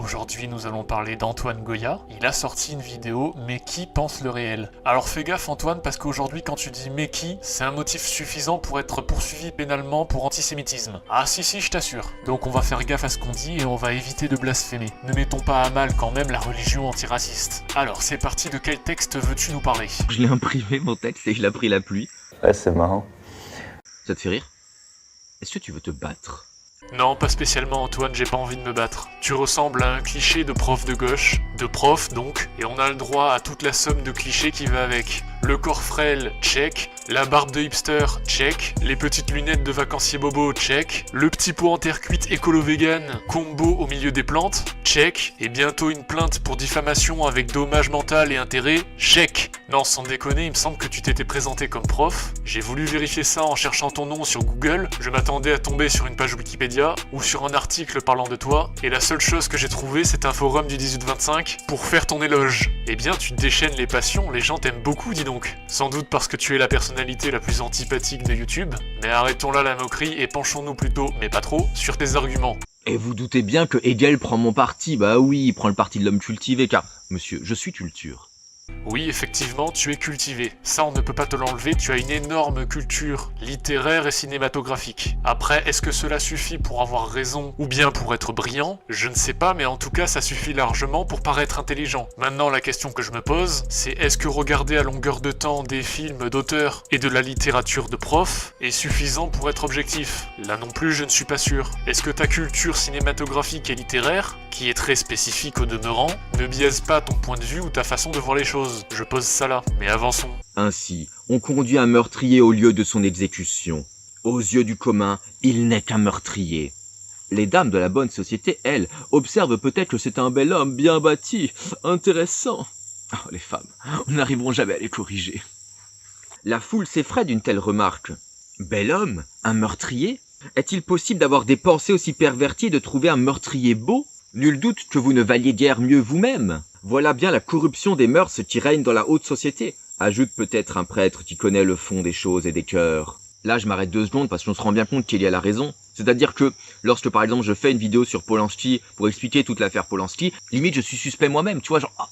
Aujourd'hui, nous allons parler d'Antoine Goya. Il a sorti une vidéo « Mais qui pense le réel ?» Alors fais gaffe Antoine, parce qu'aujourd'hui, quand tu dis « Mais qui », c'est un motif suffisant pour être poursuivi pénalement pour antisémitisme. Ah si, je t'assure. Donc on va faire gaffe à ce qu'on dit et on va éviter de blasphémer. Ne mettons pas à mal quand même la religion antiraciste. Alors, c'est parti, de quel texte veux-tu nous parler? Je l'ai imprimé mon texte et je l'ai pris la pluie. Ouais, c'est marrant. Ça te fait rire? Est-ce que tu veux te battre? Non, pas spécialement Antoine, j'ai pas envie de me battre. Tu ressembles à un cliché de prof de gauche, de prof donc, et on a le droit à toute la somme de clichés qui va avec. Le corps frêle, check. La barbe de hipster, check. Les petites lunettes de vacancier bobo, check. Le petit pot en terre cuite écolo-vegan, combo au milieu des plantes, check. Et bientôt une plainte pour diffamation avec dommage mental et intérêt, check. Non, sans déconner, il me semble que tu t'étais présenté comme prof. J'ai voulu vérifier ça en cherchant ton nom sur Google. Je m'attendais à tomber sur une page Wikipédia ou sur un article parlant de toi. Et la seule chose que j'ai trouvée, c'est un forum du 18-25 pour faire ton éloge. Eh bien, tu déchaînes les passions, les gens t'aiment beaucoup, dis donc. Sans doute parce que tu es la personnalité la plus antipathique de YouTube, mais arrêtons là la moquerie et penchons-nous plutôt, mais pas trop, sur tes arguments. Et vous doutez bien que Hegel prend mon parti, bah oui, il prend le parti de l'homme cultivé, car, monsieur, je suis culture. Oui, effectivement, tu es cultivé. Ça, on ne peut pas te l'enlever, tu as une énorme culture littéraire et cinématographique. Après, est-ce que cela suffit pour avoir raison ou bien pour être brillant? Je ne sais pas, mais en tout cas, ça suffit largement pour paraître intelligent. Maintenant, la question que je me pose, c'est est-ce que regarder à longueur de temps des films d'auteurs et de la littérature de profs est suffisant pour être objectif? Là non plus, je ne suis pas sûr. Est-ce que ta culture cinématographique et littéraire, qui est très spécifique au demeurant, ne biaise pas ton point de vue ou ta façon de voir les choses? Je pose ça là, mais avançons. Ainsi, on conduit un meurtrier au lieu de son exécution. Aux yeux du commun, il n'est qu'un meurtrier. Les dames de la bonne société, elles, observent peut-être que c'est un bel homme, bien bâti, intéressant. Oh, les femmes, nous n'arriverons jamais à les corriger. La foule s'effraie d'une telle remarque. Bel homme? Un meurtrier? Est-il possible d'avoir des pensées aussi perverties et de trouver un meurtrier beau? Nul doute que vous ne valiez guère mieux vous-même. Voilà bien la corruption des mœurs qui règne dans la haute société, ajoute peut-être un prêtre qui connaît le fond des choses et des cœurs. Là, je m'arrête 2 secondes parce qu'on se rend bien compte qu'il y a la raison. C'est-à-dire que, lorsque par exemple je fais une vidéo sur Polanski pour expliquer toute l'affaire Polanski, limite je suis suspect moi-même, tu vois, genre...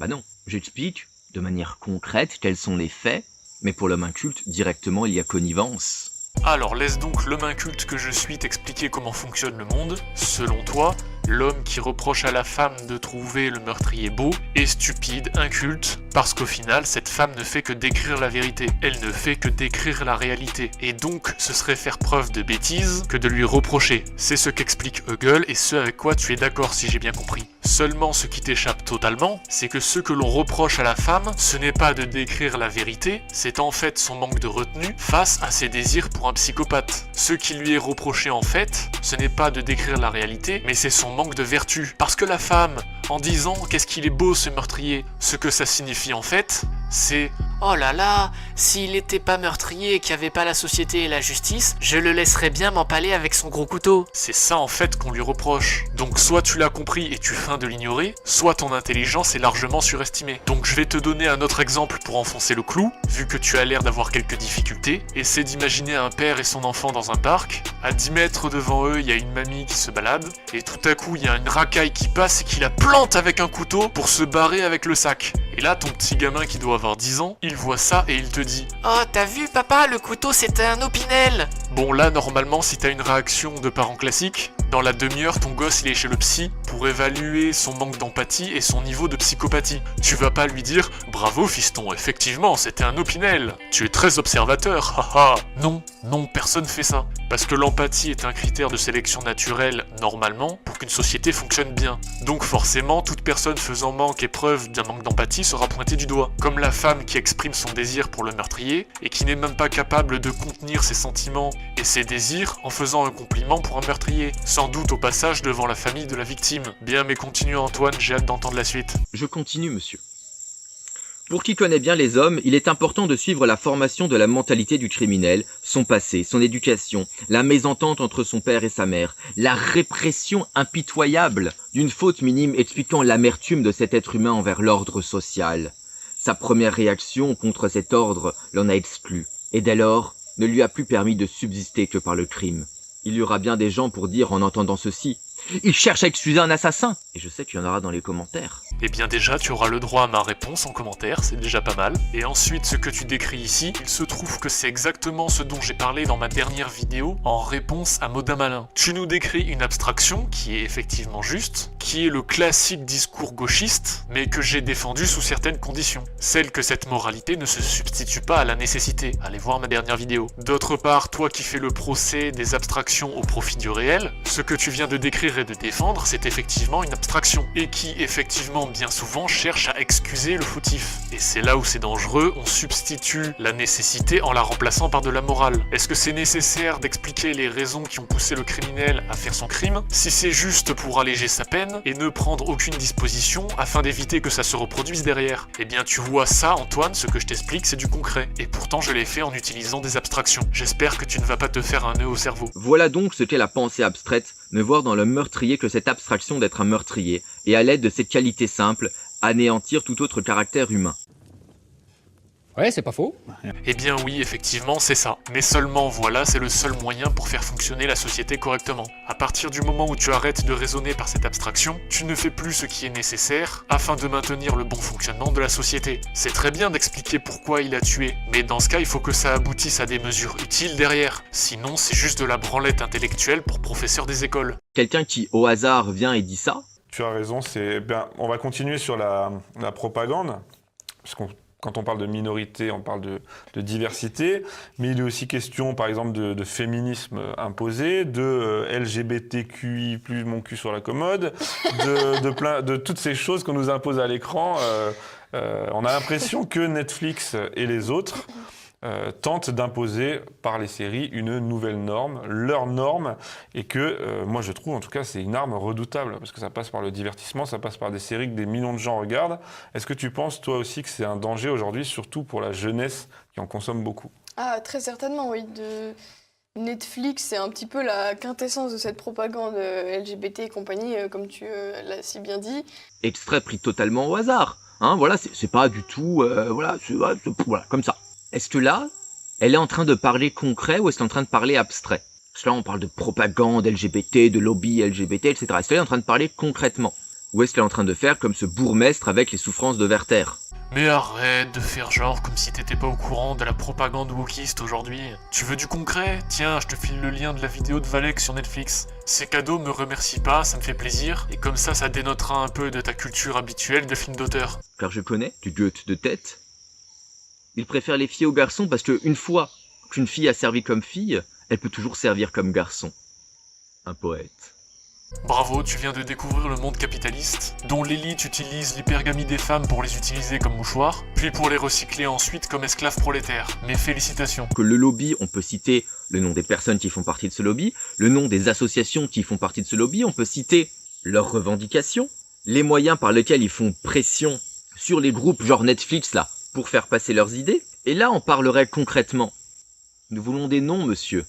Bah non, j'explique de manière concrète quels sont les faits, mais pour l'homme inculte, directement il y a connivence. Alors laisse donc l'homme inculte que je suis t'expliquer comment fonctionne le monde. Selon toi, l'homme qui reproche à la femme de trouver le meurtrier beau est stupide, inculte, parce qu'au final, cette femme ne fait que décrire la vérité. Elle ne fait que décrire la réalité. Et donc, ce serait faire preuve de bêtise que de lui reprocher. C'est ce qu'explique Hegel et ce avec quoi tu es d'accord si j'ai bien compris. Seulement, ce qui t'échappe totalement, c'est que ce que l'on reproche à la femme, ce n'est pas de décrire la vérité, c'est en fait son manque de retenue face à ses désirs pour un psychopathe. Ce qui lui est reproché en fait, ce n'est pas de décrire la réalité, mais c'est son manque de vertu. Parce que la femme, en disant « qu'est-ce qu'il est beau ce meurtrier », ce que ça signifie en fait, c'est « oh là là, s'il était pas meurtrier et qu'il n'y avait pas la société et la justice, je le laisserais bien m'empaler avec son gros couteau ». C'est ça en fait qu'on lui reproche. Donc soit tu l'as compris et tu feins de l'ignorer, soit ton intelligence est largement surestimée. Donc je vais te donner un autre exemple pour enfoncer le clou, vu que tu as l'air d'avoir quelques difficultés. Essaie d'imaginer un père et son enfant dans un parc. À 10 mètres devant eux, il y a une mamie qui se balade, et tout à coup il y a une racaille qui passe et qui la plante avec un couteau pour se barrer avec le sac. Et là, ton petit gamin qui doit avoir 10 ans, il voit ça et il te dit « Oh, t'as vu papa, le couteau c'était un opinel !» Bon là, normalement, si t'as une réaction de parent classique, dans la demi-heure, ton gosse il est chez le psy pour évaluer son manque d'empathie et son niveau de psychopathie. Tu vas pas lui dire « Bravo fiston, effectivement, c'était un opinel. Tu es très observateur, haha !» Non, personne fait ça. Parce que l'empathie est un critère de sélection naturelle, normalement, pour qu'une société fonctionne bien. Donc forcément, toute personne faisant manque et preuve d'un manque d'empathie sera pointée du doigt. Comme la femme qui exprime son désir pour le meurtrier, et qui n'est même pas capable de contenir ses sentiments et ses désirs en faisant un compliment pour un meurtrier. Sans doute au passage devant la famille de la victime. Bien, mais continue Antoine, j'ai hâte d'entendre la suite. Je continue, monsieur. Pour qui connaît bien les hommes, il est important de suivre la formation de la mentalité du criminel, son passé, son éducation, la mésentente entre son père et sa mère, la répression impitoyable d'une faute minime expliquant l'amertume de cet être humain envers l'ordre social. Sa première réaction contre cet ordre l'en a exclu, et dès lors ne lui a plus permis de subsister que par le crime. Il y aura bien des gens pour dire en entendant ceci Il cherche à excuser un assassin. Et je sais qu'il y en aura dans les commentaires. Eh bien déjà, tu auras le droit à ma réponse en commentaire, c'est déjà pas mal. Et ensuite, ce que tu décris ici, il se trouve que c'est exactement ce dont j'ai parlé dans ma dernière vidéo en réponse à Modin Malin. Tu nous décris une abstraction qui est effectivement juste, qui est le classique discours gauchiste, mais que j'ai défendu sous certaines conditions. Celle que cette moralité ne se substitue pas à la nécessité. Allez voir ma dernière vidéo. D'autre part, toi qui fais le procès des abstractions au profit du réel, ce que tu viens de décrire et de défendre, c'est effectivement une abstraction, et qui effectivement bien souvent cherche à excuser le fautif. Et c'est là où c'est dangereux, on substitue la nécessité en la remplaçant par de la morale. Est-ce que c'est nécessaire d'expliquer les raisons qui ont poussé le criminel à faire son crime, si c'est juste pour alléger sa peine et ne prendre aucune disposition afin d'éviter que ça se reproduise derrière? Eh bien tu vois ça Antoine, ce que je t'explique c'est du concret, et pourtant je l'ai fait en utilisant des abstractions. J'espère que tu ne vas pas te faire un nœud au cerveau. Voilà donc ce qu'est la pensée abstraite, ne voir dans le meurtrier que cette abstraction d'être un meurtrier, et à l'aide de cette qualité simple, anéantir tout autre caractère humain. Ouais, c'est pas faux. Eh bien oui, effectivement, c'est ça. Mais seulement, voilà, c'est le seul moyen pour faire fonctionner la société correctement. À partir du moment où tu arrêtes de raisonner par cette abstraction, tu ne fais plus ce qui est nécessaire afin de maintenir le bon fonctionnement de la société. C'est très bien d'expliquer pourquoi il a tué, mais dans ce cas, il faut que ça aboutisse à des mesures utiles derrière. Sinon, c'est juste de la branlette intellectuelle pour professeurs des écoles. Quelqu'un qui, au hasard, vient et dit ça. Tu as raison, on va continuer sur la propagande, parce qu'on quand on parle de minorité, on parle de diversité, mais il est aussi question, par exemple, de féminisme imposé, de LGBTQI+, mon cul sur la commode, de toutes ces choses qu'on nous impose à l'écran. On a l'impression que Netflix et les autres tentent d'imposer par les séries une nouvelle norme, leur norme, et que moi je trouve en tout cas c'est une arme redoutable, parce que ça passe par le divertissement, ça passe par des séries que des millions de gens regardent. Est-ce que tu penses toi aussi que c'est un danger aujourd'hui, surtout pour la jeunesse qui en consomme beaucoup? Ah, très certainement, oui. Netflix, c'est un petit peu la quintessence de cette propagande LGBT et compagnie, comme tu l'as si bien dit. Extrait pris totalement au hasard. Hein, voilà, c'est pas du tout... voilà, comme ça. Est-ce que là, elle est en train de parler concret ou est-ce qu'elle est en train de parler abstrait? Parce que là, on parle de propagande LGBT, de lobby LGBT, etc. Est-ce qu'elle est en train de parler concrètement? Ou est-ce qu'elle est en train de faire comme ce bourgmestre avec les souffrances de Werther? Mais arrête de faire genre comme si t'étais pas au courant de la propagande wokiste aujourd'hui. Tu veux du concret? Tiens, je te file le lien de la vidéo de Valek sur Netflix. C'est cadeau, me remercie pas, ça me fait plaisir. Et comme ça dénotera un peu de ta culture habituelle de film d'auteur. Car je connais du Goethe de tête. Il préfère les filles aux garçons parce qu'une fois qu'une fille a servi comme fille, elle peut toujours servir comme garçon. Un poète. Bravo, tu viens de découvrir le monde capitaliste, dont l'élite utilise l'hypergamie des femmes pour les utiliser comme mouchoirs, puis pour les recycler ensuite comme esclaves prolétaires. Mes félicitations. Que le lobby, on peut citer le nom des personnes qui font partie de ce lobby, le nom des associations qui font partie de ce lobby, on peut citer leurs revendications, les moyens par lesquels ils font pression sur les groupes genre Netflix là, pour faire passer leurs idées. Et là, on parlerait concrètement. Nous voulons des noms, monsieur.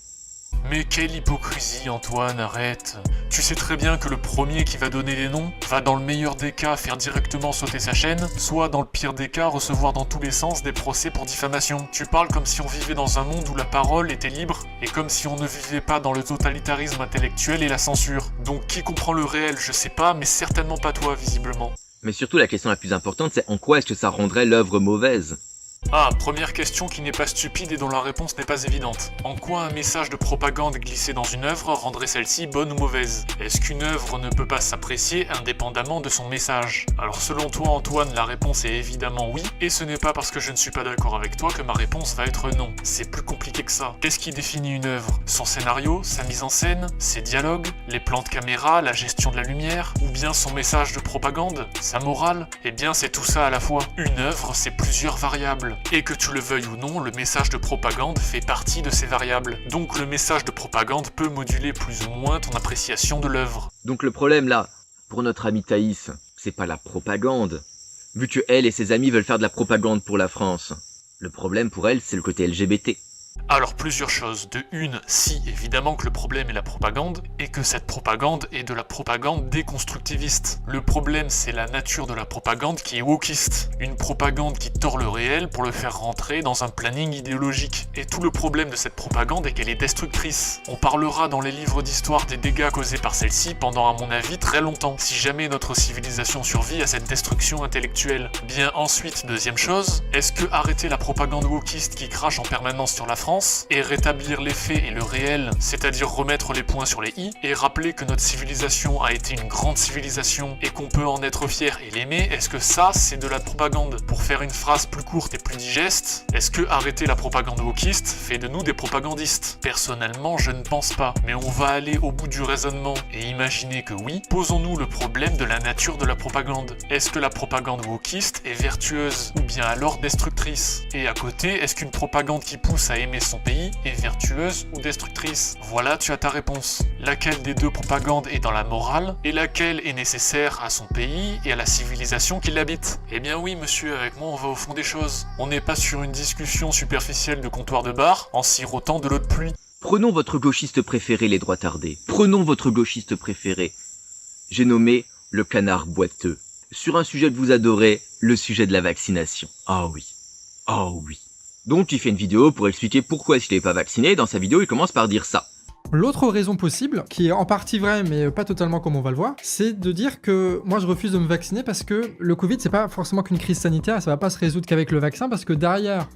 Mais quelle hypocrisie, Antoine, arrête. Tu sais très bien que le premier qui va donner les noms va dans le meilleur des cas faire directement sauter sa chaîne, soit dans le pire des cas recevoir dans tous les sens des procès pour diffamation. Tu parles comme si on vivait dans un monde où la parole était libre, et comme si on ne vivait pas dans le totalitarisme intellectuel et la censure. Donc qui comprend le réel, je sais pas, mais certainement pas toi, visiblement. Mais surtout, la question la plus importante, c'est en quoi est-ce que ça rendrait l'œuvre mauvaise? Ah, première question qui n'est pas stupide et dont la réponse n'est pas évidente. En quoi un message de propagande glissé dans une œuvre rendrait celle-ci bonne ou mauvaise? Est-ce qu'une œuvre ne peut pas s'apprécier indépendamment de son message? Alors selon toi Antoine, la réponse est évidemment oui, et ce n'est pas parce que je ne suis pas d'accord avec toi que ma réponse va être non. C'est plus compliqué que ça. Qu'est-ce qui définit une œuvre? Son scénario, sa mise en scène, ses dialogues, les plans de caméra, la gestion de la lumière, ou bien son message de propagande, sa morale? Eh bien c'est tout ça à la fois. Une œuvre, c'est plusieurs variables. Et que tu le veuilles ou non, le message de propagande fait partie de ces variables. Donc le message de propagande peut moduler plus ou moins ton appréciation de l'œuvre. Donc le problème là, pour notre amie Thaïs, c'est pas la propagande. Vu que elle et ses amis veulent faire de la propagande pour la France, le problème pour elle, c'est le côté LGBT. Alors plusieurs choses. De une, si évidemment que le problème est la propagande, et que cette propagande est de la propagande déconstructiviste. Le problème c'est la nature de la propagande qui est wokiste. Une propagande qui tord le réel pour le faire rentrer dans un planning idéologique. Et tout le problème de cette propagande est qu'elle est destructrice. On parlera dans les livres d'histoire des dégâts causés par celle-ci pendant à mon avis très longtemps, si jamais notre civilisation survit à cette destruction intellectuelle. Bien ensuite, deuxième chose, est-ce que arrêter la propagande wokiste qui crache en permanence sur la France et rétablir les faits et le réel, c'est-à-dire remettre les points sur les i, et rappeler que notre civilisation a été une grande civilisation et qu'on peut en être fier et l'aimer, est-ce que ça, c'est de la propagande? Pour faire une phrase plus courte et plus digeste, est-ce que arrêter la propagande wokiste fait de nous des propagandistes? Personnellement, je ne pense pas, mais on va aller au bout du raisonnement et imaginer que oui, posons-nous le problème de la nature de la propagande. Est-ce que la propagande wokiste est vertueuse ou bien alors destructrice? Et à côté, est-ce qu'une propagande qui pousse à aimer son pays est vertueuse ou destructrice? Voilà, tu as ta réponse. Laquelle des deux propagandes est dans la morale et laquelle est nécessaire à son pays et à la civilisation qui l'habite? Eh bien oui monsieur, avec moi on va au fond des choses. On n'est pas sur une discussion superficielle de comptoir de bar en sirotant de l'eau de pluie. Prenons votre gauchiste préféré, les droits tardés. Prenons votre gauchiste préféré. J'ai nommé le canard boiteux. Sur un sujet que vous adorez, le sujet de la vaccination. Ah oui. Oh oui. Donc il fait une vidéo pour expliquer pourquoi s'il n'est pas vacciné. Dans sa vidéo, il commence par dire ça. L'autre raison possible, qui est en partie vraie mais pas totalement comme on va le voir, c'est de dire que moi je refuse de me vacciner parce que le Covid c'est pas forcément qu'une crise sanitaire, ça va pas se résoudre qu'avec le vaccin parce que derrière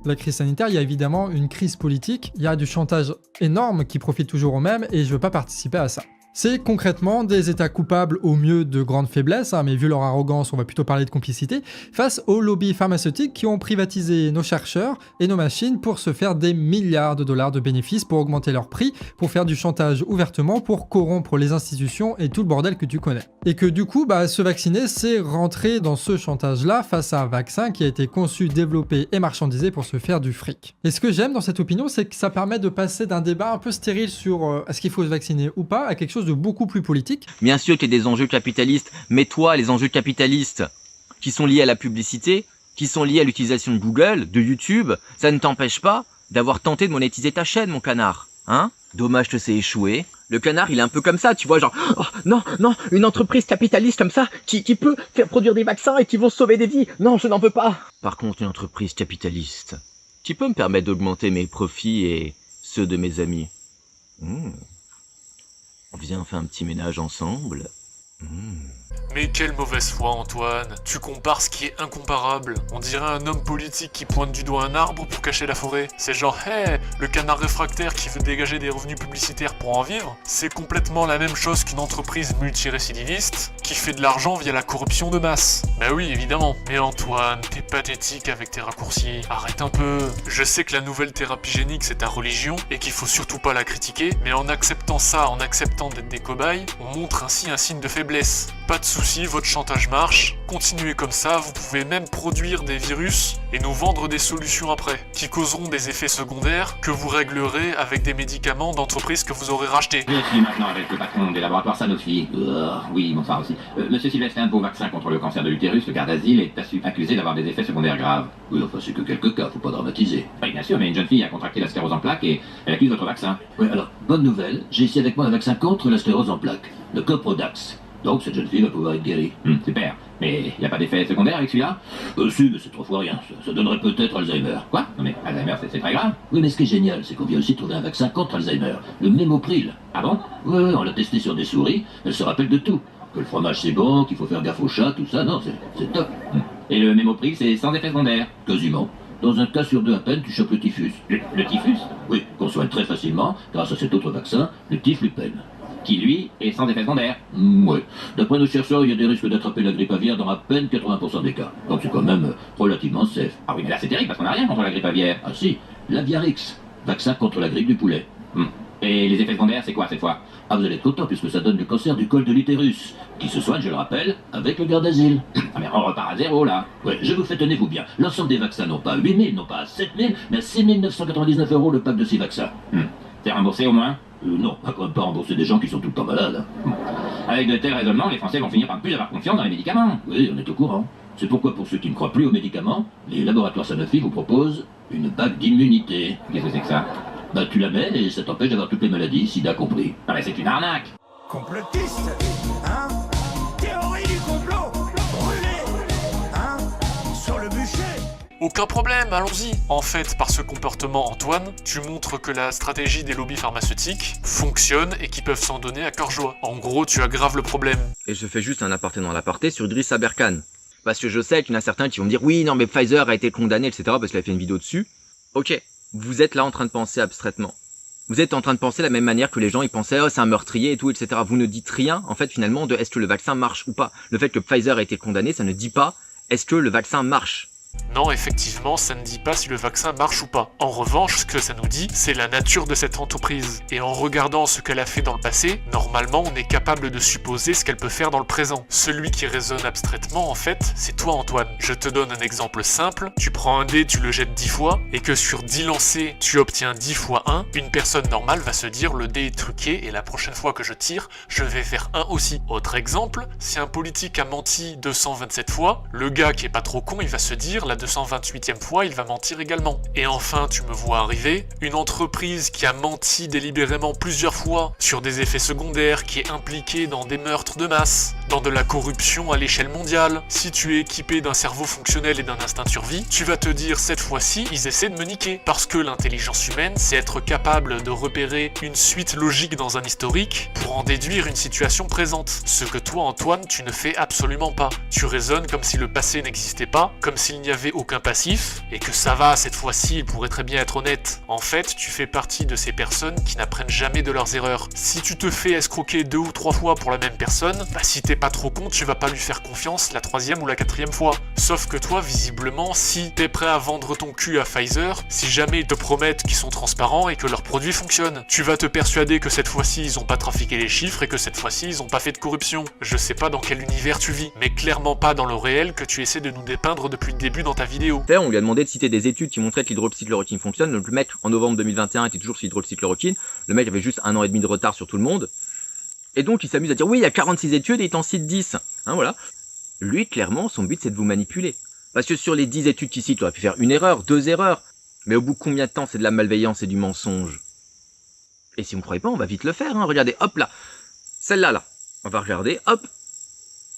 la crise sanitaire, il y a évidemment une crise politique, il y a du chantage énorme qui profite toujours aux mêmes et je veux pas participer à ça. C'est concrètement des États coupables au mieux de grandes faiblesses, mais vu leur arrogance, on va plutôt parler de complicité, face aux lobbies pharmaceutiques qui ont privatisé nos chercheurs et nos machines pour se faire des milliards de dollars de bénéfices, pour augmenter leurs prix, pour faire du chantage ouvertement, pour corrompre les institutions et tout le bordel que tu connais. Et que du coup, se vacciner, c'est rentrer dans ce chantage-là face à un vaccin qui a été conçu, développé et marchandisé pour se faire du fric. Et ce que j'aime dans cette opinion, c'est que ça permet de passer d'un débat un peu stérile sur est-ce qu'il faut se vacciner ou pas, à quelque chose de beaucoup plus politique. Bien sûr qu'il y a des enjeux capitalistes, mais toi, les enjeux capitalistes qui sont liés à la publicité, qui sont liés à l'utilisation de Google, de YouTube, ça ne t'empêche pas d'avoir tenté de monétiser ta chaîne, mon canard. Hein? Dommage que c'est échoué. Le canard, il est un peu comme ça, tu vois, genre, oh, non, une entreprise capitaliste comme ça, qui peut faire produire des vaccins et qui vont sauver des vies. Non, je n'en veux pas. Par contre, une entreprise capitaliste qui peut me permettre d'augmenter mes profits et ceux de mes amis. Viens, on fait un petit ménage ensemble. Mais quelle mauvaise foi Antoine, tu compares ce qui est incomparable. On dirait un homme politique qui pointe du doigt un arbre pour cacher la forêt. C'est genre, hey, le canard réfractaire qui veut dégager des revenus publicitaires pour en vivre. C'est complètement la même chose qu'une entreprise multirécidiviste qui fait de l'argent via la corruption de masse. Bah oui, évidemment. Mais Antoine, t'es pathétique avec tes raccourcis. Arrête un peu. Je sais que la nouvelle thérapie génique c'est ta religion et qu'il faut surtout pas la critiquer, mais en acceptant ça, en acceptant d'être des cobayes, on montre ainsi un signe de faiblesse. Pas de soucis, votre chantage marche, continuez comme ça, vous pouvez même produire des virus et nous vendre des solutions après, qui causeront des effets secondaires que vous réglerez avec des médicaments d'entreprises que vous aurez rachetés. Je suis maintenant avec le patron des laboratoires Sanofi. Oui, bonsoir aussi. Monsieur Sylvestre, un beau vaccin contre le cancer de l'utérus, le garde d'asile, est accusé d'avoir des effets secondaires graves. Oui, enfin, c'est que quelques cas, faut pas dramatiser. Oui, bien sûr, mais une jeune fille a contracté la sclérose en plaques et elle accuse votre vaccin. Oui, alors, bonne nouvelle, j'ai ici avec moi un vaccin contre la sclérose en plaques, le Coprodax. Donc cette jeune fille va pouvoir être guérie. Super. Mais il n'y a pas d'effet secondaire avec celui-là? Si, mais c'est 3 fois rien. Ça donnerait peut-être Alzheimer. Quoi? Non mais Alzheimer, c'est très grave. Oui, mais ce qui est génial, c'est qu'on vient aussi trouver un vaccin contre Alzheimer, le Mémopril. Ah bon? Oui, on l'a testé sur des souris, elle se rappelle de tout. Que le fromage c'est bon, qu'il faut faire gaffe au chat, tout ça, non, c'est top. Et le Mémopril, c'est sans effet secondaire? Quasiment. Dans un cas sur 2 à peine, tu chopes le typhus. Le typhus? Oui, qu'on soigne très facilement, grâce à cet autre vaccin, le Tiflupène. Qui, lui, est sans effet secondaire. Oui. D'après nos chercheurs, il y a des risques d'attraper la grippe aviaire dans à peine 80% des cas. Donc c'est quand même relativement safe. Ah oui, mais là c'est terrible parce qu'on n'a rien contre la grippe aviaire. Ah si, l'Aviarix, vaccin contre la grippe du poulet. Et les effets secondaires, c'est quoi cette fois? Ah, vous allez être content puisque ça donne le cancer du col de l'utérus, qui se soigne, je le rappelle, avec le garde d'asile. Ah mais on repart à zéro là. Ouais, je vous fais, tenez-vous bien, l'ensemble des vaccins non pas à 8 000, non pas à 7 000, mais à 6 999 € le pack de 6 vaccins. C'est remboursé au moins? Non, on va quand même pas rembourser des gens qui sont tout le temps malades. Avec de tels raisonnements, les Français vont finir par ne plus avoir confiance dans les médicaments. Oui, on est au courant. C'est pourquoi, pour ceux qui ne croient plus aux médicaments, les laboratoires Sanofi vous proposent une bague d'immunité. Qu'est-ce que c'est que ça? Bah tu la mets et ça t'empêche d'avoir toutes les maladies, sida compris. Ah mais c'est une arnaque. Complotiste, hein? Théorie du complot, brûlé, hein? Sur le bûcher. Aucun problème, allons-y. En fait, par ce comportement, Antoine, tu montres que la stratégie des lobbies pharmaceutiques fonctionne et qu'ils peuvent s'en donner à cœur joie. En gros, tu aggraves le problème. Et je fais juste un aparté dans l'aparté sur Idriss Aberkan. Parce que je sais qu'il y en a certains qui vont me dire oui, non mais Pfizer a été condamné, etc. parce qu'il a fait une vidéo dessus. Ok, vous êtes là en train de penser abstraitement. Vous êtes en train de penser de la même manière que les gens ils pensaient oh c'est un meurtrier et tout, etc. Vous ne dites rien en fait finalement de est-ce que le vaccin marche ou pas. Le fait que Pfizer a été condamné, ça ne dit pas est-ce que le vaccin marche. Non, effectivement, ça ne dit pas si le vaccin marche ou pas. En revanche, ce que ça nous dit, c'est la nature de cette entreprise. Et en regardant ce qu'elle a fait dans le passé, normalement, on est capable de supposer ce qu'elle peut faire dans le présent. Celui qui raisonne abstraitement, en fait, c'est toi, Antoine. Je te donne un exemple simple. Tu prends un dé, tu le jettes 10 fois, et que sur 10 lancés, tu obtiens 10 fois 1, une personne normale va se dire le dé est truqué, et la prochaine fois que je tire, je vais faire 1 aussi. Autre exemple, si un politique a menti 227 fois, le gars qui est pas trop con, il va se dire la 228e fois, il va mentir également. Et enfin, tu me vois arriver, une entreprise qui a menti délibérément plusieurs fois sur des effets secondaires, qui est impliquée dans des meurtres de masse, dans de la corruption à l'échelle mondiale. Si tu es équipé d'un cerveau fonctionnel et d'un instinct de survie, tu vas te dire cette fois-ci, ils essaient de me niquer. Parce que l'intelligence humaine, c'est être capable de repérer une suite logique dans un historique pour en déduire une situation présente. Ce que toi, Antoine, tu ne fais absolument pas. Tu raisonnes comme si le passé n'existait pas, comme s'il n'y avait aucun passif, et que ça va, cette fois-ci, il pourrait très bien être honnête. En fait, tu fais partie de ces personnes qui n'apprennent jamais de leurs erreurs. Si tu te fais escroquer 2 ou 3 fois pour la même personne, bah si t'es pas trop con, tu vas pas lui faire confiance la 3e ou la 4e fois. Sauf que toi, visiblement, si t'es prêt à vendre ton cul à Pfizer, si jamais ils te promettent qu'ils sont transparents et que leurs produits fonctionnent, tu vas te persuader que cette fois-ci, ils ont pas trafiqué les chiffres et que cette fois-ci, ils ont pas fait de corruption. Je sais pas dans quel univers tu vis, mais clairement pas dans le réel que tu essaies de nous dépeindre depuis le début dans ta vidéo. On lui a demandé de citer des études qui montraient que l'hydroxychloroquine fonctionne. Donc le mec, en novembre 2021, était toujours sur l'hydroxychloroquine. Le mec avait juste 1 an et demi de retard sur tout le monde. Et donc il s'amuse à dire oui, il y a 46 études et il t'en cite 10. Hein, voilà. Lui, clairement, son but c'est de vous manipuler. Parce que sur les 10 études qu'il cite, il aurait pu faire 1 erreur, 2 erreurs. Mais au bout de combien de temps c'est de la malveillance et du mensonge? Et si vous ne croyez pas, on va vite le faire. Hein. Regardez, hop là. Celle-là, là. On va regarder, hop.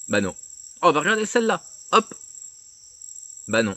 Bah non. Oh, on va regarder celle-là. Hop. Bah non.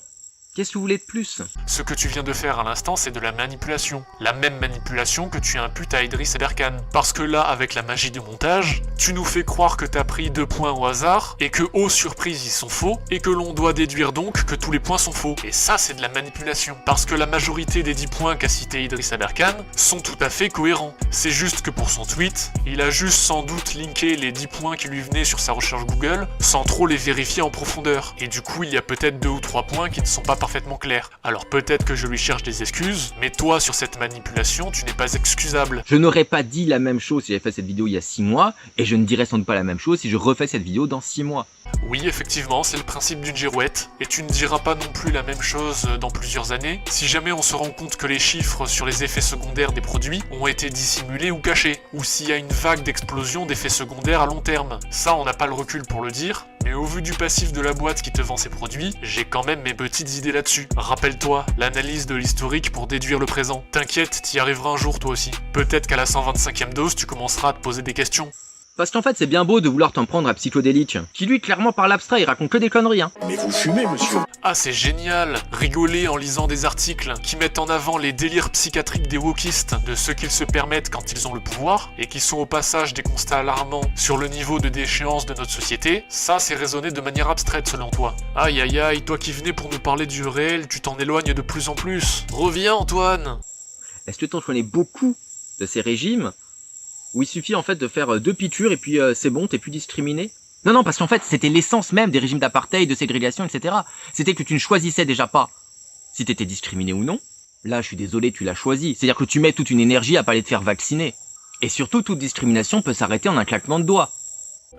Qu'est-ce que vous voulez de plus? Ce que tu viens de faire à l'instant, c'est de la manipulation. La même manipulation que tu imputes à Idriss Aberkan. Parce que là, avec la magie du montage, tu nous fais croire que t'as pris 2 points au hasard, et que, oh surprise, ils sont faux, et que l'on doit déduire donc que tous les points sont faux. Et ça, c'est de la manipulation. Parce que la majorité des 10 points qu'a cité Idriss Aberkan sont tout à fait cohérents. C'est juste que pour son tweet, il a juste sans doute linké les 10 points qui lui venaient sur sa recherche Google, sans trop les vérifier en profondeur. Et du coup, il y a peut-être 2 ou 3 points qui ne sont pas parfaitement clair. Alors peut-être que je lui cherche des excuses, mais toi sur cette manipulation, tu n'es pas excusable. Je n'aurais pas dit la même chose si j'avais fait cette vidéo il y a 6 mois, et je ne dirais sans doute pas la même chose si je refais cette vidéo dans 6 mois. Oui, effectivement, c'est le principe d'une girouette, et tu ne diras pas non plus la même chose dans plusieurs années, si jamais on se rend compte que les chiffres sur les effets secondaires des produits ont été dissimulés ou cachés, ou s'il y a une vague d'explosion d'effets secondaires à long terme. Ça, on n'a pas le recul pour le dire, mais au vu du passif de la boîte qui te vend ces produits, j'ai quand même mes petites idées là-dessus. Rappelle-toi, l'analyse de l'historique pour déduire le présent. T'inquiète, t'y arriveras un jour toi aussi. Peut-être qu'à la 125e dose, tu commenceras à te poser des questions. Parce qu'en fait, c'est bien beau de vouloir t'en prendre à Psychodélique, qui lui, clairement, parle abstrait, il raconte que des conneries, hein. Mais vous fumez, monsieur. Ah, c'est génial! Rigoler en lisant des articles qui mettent en avant les délires psychiatriques des wokistes, de ceux qu'ils se permettent quand ils ont le pouvoir, et qui sont au passage des constats alarmants sur le niveau de déchéance de notre société, ça, c'est raisonner de manière abstraite selon toi. Aïe aïe aïe, toi qui venais pour nous parler du réel, tu t'en éloignes de plus en plus. Reviens, Antoine! Est-ce que t'en connais beaucoup de ces régimes où il suffit en fait de faire 2 piqûres et puis c'est bon, t'es plus discriminé? Non, non, parce qu'en fait, c'était l'essence même des régimes d'apartheid, de ségrégation, etc. C'était que tu ne choisissais déjà pas si t'étais discriminé ou non. Là, je suis désolé, tu l'as choisi. C'est-à-dire que tu mets toute une énergie à pas aller te faire vacciner. Et surtout, toute discrimination peut s'arrêter en un claquement de doigts.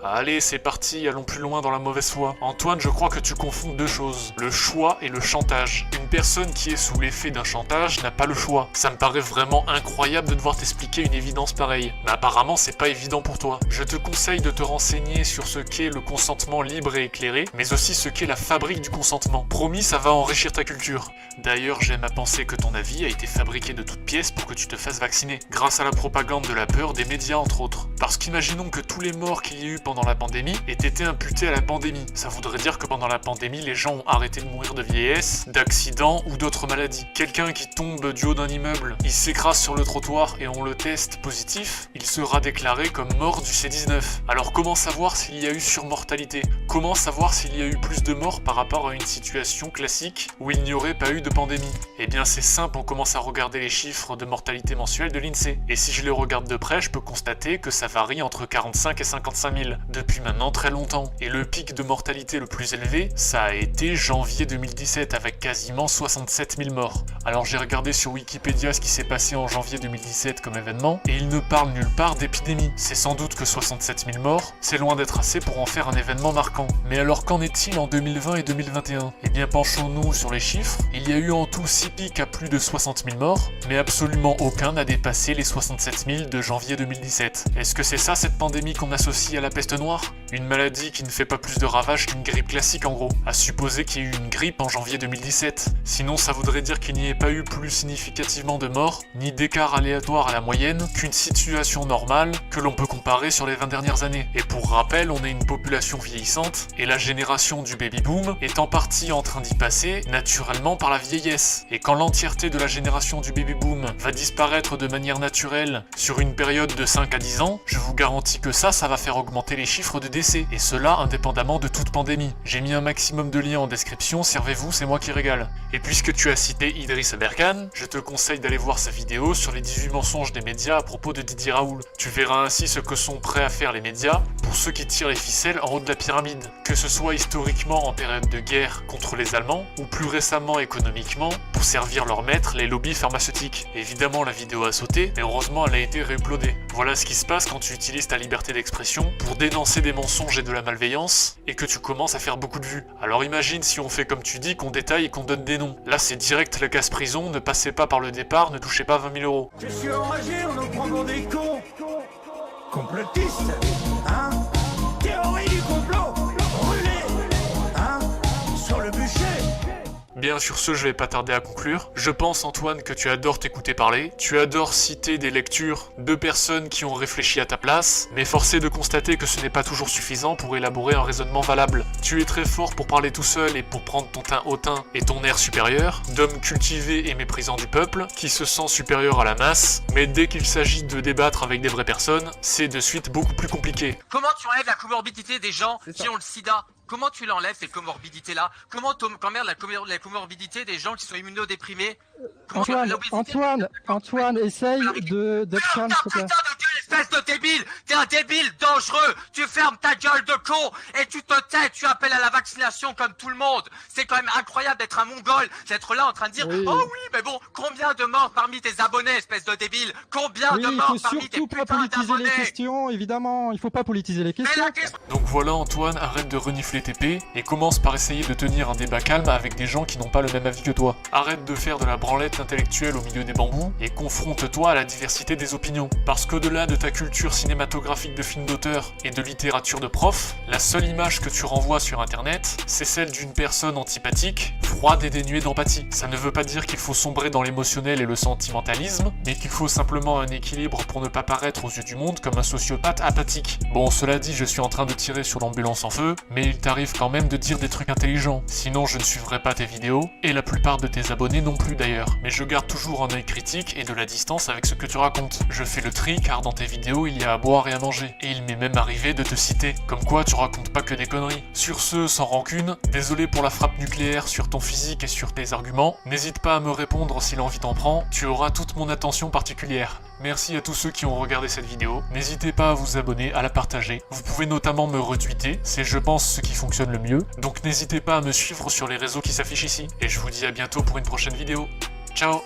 Allez, c'est parti, allons plus loin dans la mauvaise foi. Antoine, je crois que tu confonds deux choses. Le choix et le chantage. Une personne qui est sous l'effet d'un chantage n'a pas le choix. Ça me paraît vraiment incroyable de devoir t'expliquer une évidence pareille. Mais apparemment, c'est pas évident pour toi. Je te conseille de te renseigner sur ce qu'est le consentement libre et éclairé, mais aussi ce qu'est la fabrique du consentement. Promis, ça va enrichir ta culture. D'ailleurs, j'aime à penser que ton avis a été fabriqué de toutes pièces pour que tu te fasses vacciner. Grâce à la propagande de la peur des médias, entre autres. Parce qu'imaginons que tous les morts qu'il y a eu pendant la pandémie aient été imputés à la pandémie. Ça voudrait dire que pendant la pandémie, les gens ont arrêté de mourir de vieillesse, d'accidents ou d'autres maladies. Quelqu'un qui tombe du haut d'un immeuble, il s'écrase sur le trottoir et on le teste positif, il sera déclaré comme mort du C19. Alors comment savoir s'il y a eu surmortalité? Comment savoir s'il y a eu plus de morts par rapport à une situation classique où il n'y aurait pas eu de pandémie? Eh bien c'est simple, on commence à regarder les chiffres de mortalité mensuelle de l'INSEE. Et si je les regarde de près, je peux constater que ça varie entre 45 et 55 000 depuis maintenant très longtemps. Et le pic de mortalité le plus élevé, ça a été janvier 2017 avec quasiment 67 000 morts. Alors j'ai regardé sur Wikipédia ce qui s'est passé en janvier 2017 comme événement, et il ne parle nulle part d'épidémie. C'est sans doute que 67 000 morts, c'est loin d'être assez pour en faire un événement marquant. Mais alors qu'en est-il en 2020 et 2021? Eh bien penchons-nous sur les chiffres. Il y a eu en tout 6 pics à plus de 60 000 morts, mais absolument aucun n'a dépassé les 67 000 de janvier 2017. Est-ce que c'est ça cette pandémie qu'on associe à la peste noire? Une maladie qui ne fait pas plus de ravages qu'une grippe classique en gros. À supposer qu'il y ait eu une grippe en janvier 2017. Sinon ça voudrait dire qu'il n'y ait pas eu plus significativement de morts, ni d'écart aléatoire à la moyenne, qu'une situation normale que l'on peut comparer sur les 20 dernières années. Et pour rappel, on est une population vieillissante, et la génération du baby-boom est en partie en train d'y passer naturellement par la vieillesse. Et quand l'entièreté de la génération du baby-boom va disparaître de manière naturelle sur une période de 5 à 10 ans, je vous garantis que ça va faire augmenter les chiffres de décès, et cela indépendamment de toute pandémie. J'ai mis un maximum de liens en description, servez-vous, c'est moi qui régale. Et puisque tu as cité Idriss Aberkan, je te conseille d'aller voir sa vidéo sur les 18 mensonges des médias à propos de Didier Raoult. Tu verras ainsi ce que sont prêts à faire les médias pour ceux qui tirent les ficelles en haut de la pyramide. Que ce soit historiquement en période de guerre contre les Allemands, ou plus récemment économiquement, pour servir leurs maîtres, les lobbies pharmaceutiques. Évidemment la vidéo a sauté, mais heureusement elle a été réuploadée. Voilà ce qui se passe quand tu utilises ta liberté d'expression pour dénoncer des mensonges et de la malveillance, et que tu commences à faire beaucoup de vues. Alors imagine si on fait comme tu dis, qu'on détaille et qu'on donne des noms. Là c'est direct la casse-prison, ne passez pas par le départ, ne touchez pas 20 000 €. Je suis enragé, on nous prend pour des cons. Complotistes, hein? Théorie du complot, brûlé, hein? Sur le bûcher. Bien sur ce, je vais pas tarder à conclure. Je pense Antoine que tu adores t'écouter parler, tu adores citer des lectures de personnes qui ont réfléchi à ta place, mais force est de constater que ce n'est pas toujours suffisant pour élaborer un raisonnement valable. Tu es très fort pour parler tout seul et pour prendre ton teint hautain et ton air supérieur, d'homme cultivé et méprisant du peuple, qui se sent supérieur à la masse, mais dès qu'il s'agit de débattre avec des vraies personnes, c'est de suite beaucoup plus compliqué. Comment tu enlèves la comorbidité des gens qui ont le sida? Comment tu l'enlèves, cette comorbidité-là? Comment tu emmerdes la comorbidité des gens qui sont immunodéprimés? Antoine, essaye d'être calme, s'il te plaît. Putain de gueule, espèce de débile! T'es un débile dangereux! Tu fermes ta gueule de con et tu te tais, tu appelles à la vaccination comme tout le monde! C'est quand même incroyable d'être un mongol, d'être là en train de dire oui. Oh oui, mais bon, combien de morts parmi tes abonnés, espèce de débile? Combien de morts parmi tes putains d'abonnés? Il faut surtout pas politiser les questions, évidemment, il faut pas politiser les questions. Donc voilà Antoine, arrête de renifler TP et commence par essayer de tenir un débat calme avec des gens qui n'ont pas le même avis que toi. Arrête de faire de la branlette intellectuelle au milieu des bambous et confronte-toi à la diversité des opinions. Parce qu'au-delà de ta culture cinématographique de films d'auteur et de littérature de prof, la seule image que tu renvoies sur internet, c'est celle d'une personne antipathique, froide et dénuée d'empathie. Ça ne veut pas dire qu'il faut sombrer dans l'émotionnel et le sentimentalisme, mais qu'il faut simplement un équilibre pour ne pas paraître aux yeux du monde comme un sociopathe apathique. Bon, cela dit, je suis en train de tirer sur l'ambulance en feu, mais il t'arrive quand même de dire des trucs intelligents. Sinon, je ne suivrai pas tes vidéos, et la plupart de tes abonnés non plus d'ailleurs. Mais je garde toujours un œil critique et de la distance avec ce que tu racontes. Je fais le tri car dans tes vidéos, il y a à boire et à manger. Et il m'est même arrivé de te citer. Comme quoi, tu racontes pas que des conneries. Sur ce, sans rancune, désolé pour la frappe nucléaire sur ton physique et sur tes arguments. N'hésite pas à me répondre si l'envie t'en prend. Tu auras toute mon attention particulière. Merci à tous ceux qui ont regardé cette vidéo. N'hésitez pas à vous abonner, à la partager. Vous pouvez notamment me retweeter, c'est je pense ce qui fonctionne le mieux. Donc n'hésitez pas à me suivre sur les réseaux qui s'affichent ici. Et je vous dis à bientôt pour une prochaine vidéo. Ciao!